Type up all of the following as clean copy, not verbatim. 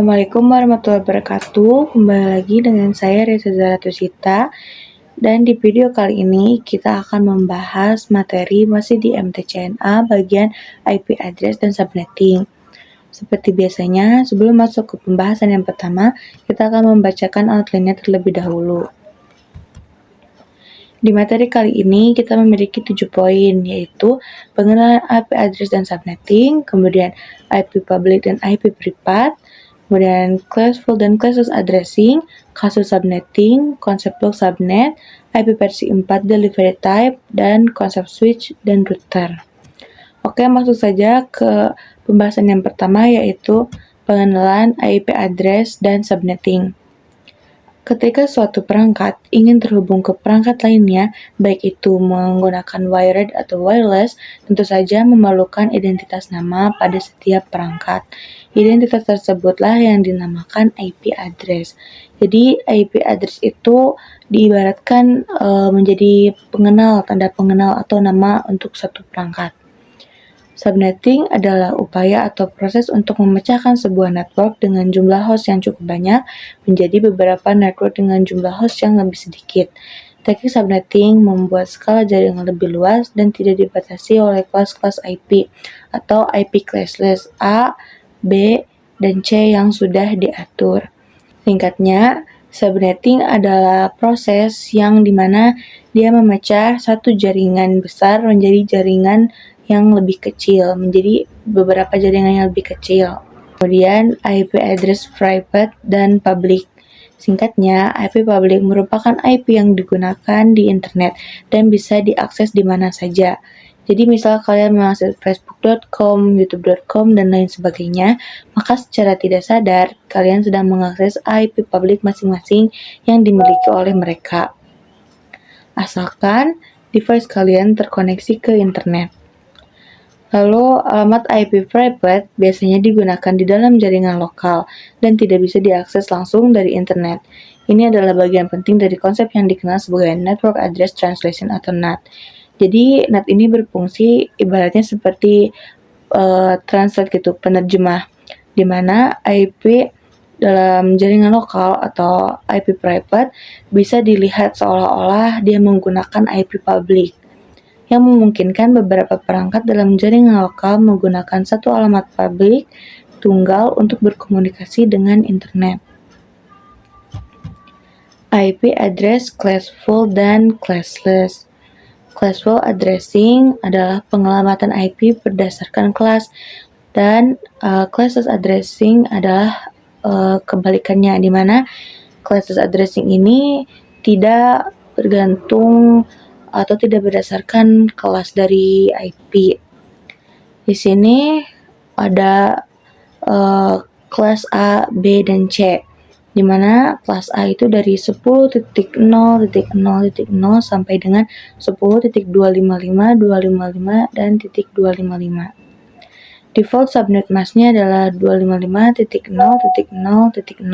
Assalamualaikum warahmatullahi wabarakatuh. Kembali lagi dengan saya Reza Zaratusita. Dan di video kali ini kita akan membahas materi masih di MTCNA bagian IP address dan subnetting. Seperti biasanya, sebelum masuk ke pembahasan yang pertama, kita akan membacakan outline-nya terlebih dahulu. Di materi kali ini kita memiliki 7 poin, yaitu pengenalan IP address dan subnetting, kemudian IP public dan IP privat, kemudian classful dan classless addressing, kasus subnetting, konsep block subnet, IP versi 4 delivery type, dan konsep switch dan router. Oke, masuk saja ke pembahasan yang pertama, yaitu pengenalan IP address dan subnetting. Ketika suatu perangkat ingin terhubung ke perangkat lainnya, baik itu menggunakan wired atau wireless, tentu saja memerlukan identitas nama pada setiap perangkat. Identitas tersebutlah yang dinamakan IP address. Jadi IP address itu diibaratkan menjadi pengenal, tanda pengenal atau nama untuk satu perangkat. Subnetting adalah upaya atau proses untuk memecahkan sebuah network dengan jumlah host yang cukup banyak menjadi beberapa network dengan jumlah host yang lebih sedikit. Teknik subnetting membuat skala jaringan lebih luas dan tidak dibatasi oleh kelas-kelas IP atau IP classless A, B, dan C yang sudah diatur. Singkatnya, subnetting adalah proses yang dimana dia memecah satu jaringan besar menjadi jaringan yang lebih kecil, menjadi beberapa jaringan yang lebih kecil. Kemudian IP address private dan public. Singkatnya, IP public merupakan IP yang digunakan di internet dan bisa diakses di mana saja. Jadi misal kalian mengakses facebook.com, youtube.com, dan lain sebagainya, maka secara tidak sadar kalian sedang mengakses IP public masing-masing yang dimiliki oleh mereka. Asalkan device kalian terkoneksi ke internet. Lalu, alamat IP private biasanya digunakan di dalam jaringan lokal dan tidak bisa diakses langsung dari internet. Ini adalah bagian penting dari konsep yang dikenal sebagai Network Address Translation atau NAT. Jadi, NAT ini berfungsi ibaratnya seperti translate gitu, penerjemah, di mana IP dalam jaringan lokal atau IP private bisa dilihat seolah-olah dia menggunakan IP public, yang memungkinkan beberapa perangkat dalam jaringan lokal menggunakan satu alamat publik tunggal untuk berkomunikasi dengan internet. IP address classful dan classless. Classful addressing adalah pengelamatan IP berdasarkan kelas, dan classless addressing adalah kebalikannya, di mana classless addressing ini tidak bergantung atau tidak berdasarkan kelas dari IP. Di sini ada kelas A, B, dan C, di mana kelas A itu dari 10.0.0.0 sampai dengan 10.255, dan .255. Default subnet masknya adalah 255.0.0.0.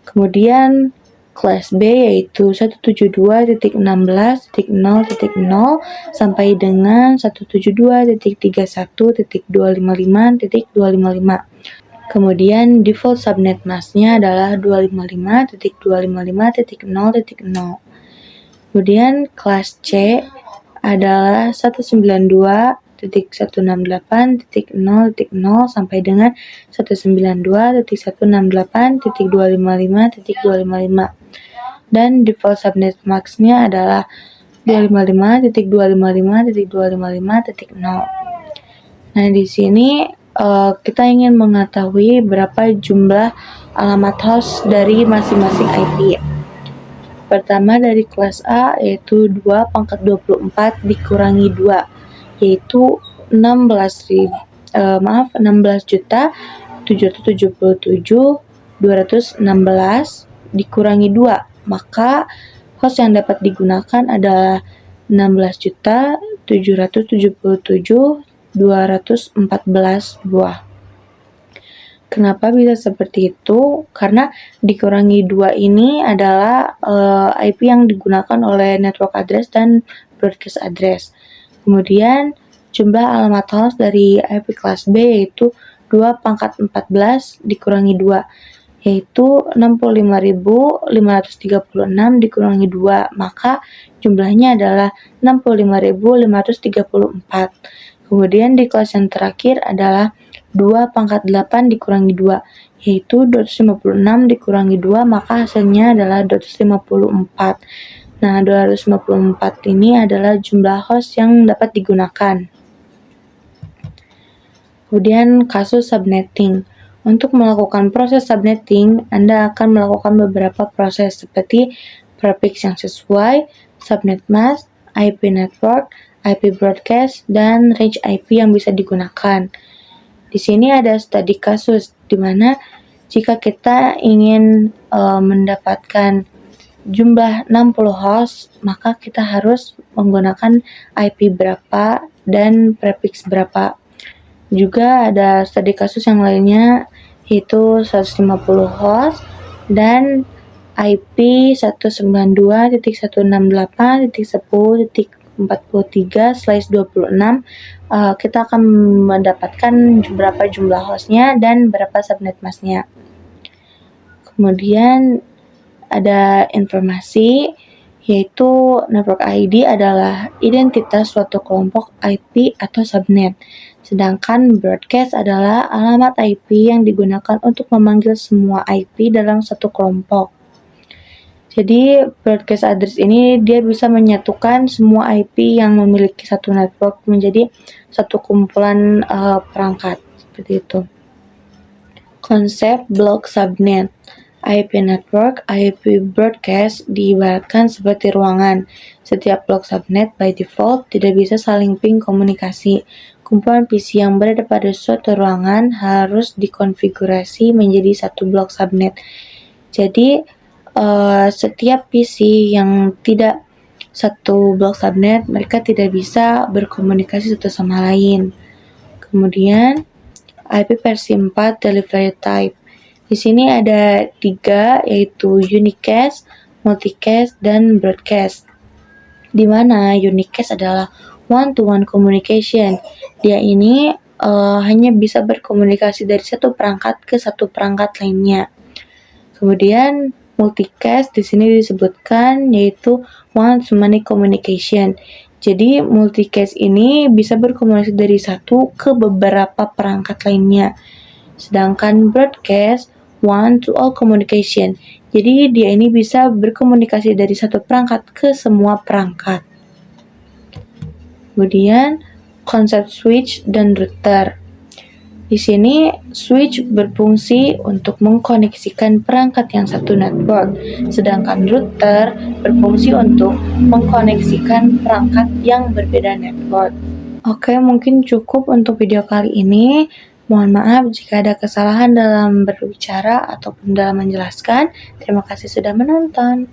Kemudian kelas B yaitu 172.16.0.0 sampai dengan 172.31.255.255. Kemudian default subnet masknya adalah 255.255.0.0. Kemudian kelas C adalah 192.168.0.0 sampai dengan 192.168.255.255. Dan default subnet masknya adalah 255.255.255.0. Nah, di sini kita ingin mengetahui berapa jumlah alamat host dari masing-masing IP. Pertama dari kelas A yaitu 2/24 dikurangi 2, yaitu 16.777.216 dikurangi 2, maka host yang dapat digunakan adalah 16.777.214 buah. Kenapa bisa seperti itu? Karena dikurangi 2 ini adalah IP yang digunakan oleh network address dan broadcast address. Kemudian jumlah alamat host dari IP kelas B yaitu 2 pangkat 14 dikurangi 2, yaitu 65.536 dikurangi 2, maka jumlahnya adalah 65.534. Kemudian di kelas yang terakhir adalah 2 pangkat 8 dikurangi 2, yaitu 256 dikurangi 2, maka hasilnya adalah 254. Nah, 254 ini adalah jumlah host yang dapat digunakan. Kemudian kasus subnetting. Untuk melakukan proses subnetting, Anda akan melakukan beberapa proses seperti prefix yang sesuai, subnet mask, IP network, IP broadcast, dan range IP yang bisa digunakan. Di sini ada studi kasus, di mana jika kita ingin mendapatkan jumlah 60 host, maka kita harus menggunakan IP berapa dan prefix berapa. Juga ada studi kasus yang lainnya, yaitu 150 host dan IP 192.168.10.43/26. Kita akan mendapatkan berapa jumlah hostnya dan berapa subnet masknya. Kemudian ada informasi, yaitu network ID adalah identitas suatu kelompok IP atau subnet, sedangkan broadcast adalah alamat IP yang digunakan untuk memanggil semua IP dalam satu kelompok. Jadi broadcast address ini dia bisa menyatukan semua IP yang memiliki satu network menjadi satu kumpulan perangkat, seperti itu. Konsep blok subnet. IP network, IP broadcast diibaratkan seperti ruangan. Setiap blok subnet by default tidak bisa saling ping komunikasi. Kumpulan PC yang berada pada suatu ruangan harus dikonfigurasi menjadi satu blok subnet. Jadi, setiap PC yang tidak satu blok subnet, mereka tidak bisa berkomunikasi satu sama lain. Kemudian, IP versi 4 delivery type. Di sini ada 3, yaitu unicast, multicast, dan broadcast. Di mana unicast adalah one-to-one communication. Dia ini hanya bisa berkomunikasi dari satu perangkat ke satu perangkat lainnya. Kemudian multicast di sini disebutkan yaitu one-to-many communication. Jadi multicast ini bisa berkomunikasi dari satu ke beberapa perangkat lainnya. Sedangkan broadcast one to all communication. Jadi dia ini bisa berkomunikasi dari satu perangkat ke semua perangkat. Kemudian konsep switch dan router. Di sini switch berfungsi untuk mengkoneksikan perangkat yang satu network, sedangkan router berfungsi untuk mengkoneksikan perangkat yang berbeda network. Oke, mungkin cukup untuk video kali ini. Mohon maaf jika ada kesalahan dalam berbicara ataupun dalam menjelaskan. Terima kasih sudah menonton.